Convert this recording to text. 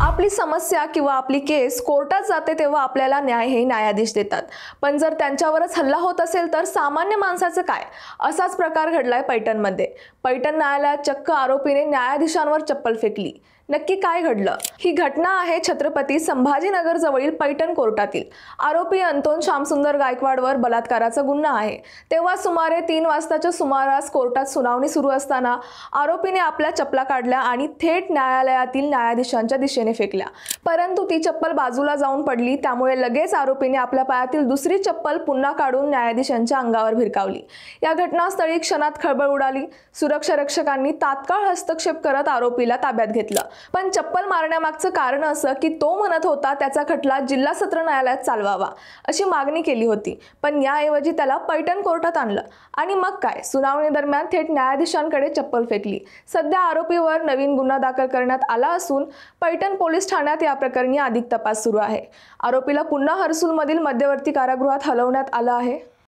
आपली समस्या किंवा आपली केस कोर्टात जाते तेव्हा आपल्याला न्याय हे न्यायाधीश देतात, पण जर त्यांच्यावरच हल्ला होत असेल तर सामान्य माणसाचं काय? असाच प्रकार घडलाय पैठणमध्ये। पैठण न्यायालयात चक्क आरोपीने न्यायाधीशांवर चप्पल फेकली। नक्की काय घडलं? ही घटना आहे छत्रपती संभाजीनगर जवळील पैठण कोर्टातील। आरोपी अंतोन श्यामसुंदर गायकवाडवर बलात्काराचा गुन्हा आहे। तेव्हा सुमारे 3 वाजताच्या सुमारास कोर्टात सुनावणी सुरू असताना आरोपीने आपल्या चपला काढल्या आणि थेट न्यायालयातील न्यायाधीशांच्या दिशेने फेकल्या, परंतु ती चप्पल बाजूला जाऊन पडली। त्यामुळे लगेच आरोपीने आपल्या पायातील दुसरी चप्पल पुन्हा काढून न्यायाधीशांच्या अंगावर भिरकावली। या घटनास्थळी क्षणात खळबळ उडाली। सुरक्षा रक्षकांनी तात्काळ हस्तक्षेप करत आरोपीला ताब्यात घेतलं, पण चप्पल मारण्यामागचं कारण असं की तो म्हणत होता त्याचा खटला जिल्हा सत्र न्यायालयात चालवावा अशी मागणी केली होती, पण याऐवजी त्याला पैठण कोर्टात आणलं आणि मग काय, सुनावणी दरम्यान थेट न्यायाधीशांकडे चप्पल फेकली। सध्या आरोपीवर नवीन गुन्हा दाखल करण्यात आला असून पैठण पोलीस ठाण्यात या प्रकरणी अधिक तपास सुरू आहे। आरोपीला पुन्हा हर्सुलमधील मध्यवर्ती कारागृहात हलवण्यात आलं आहे।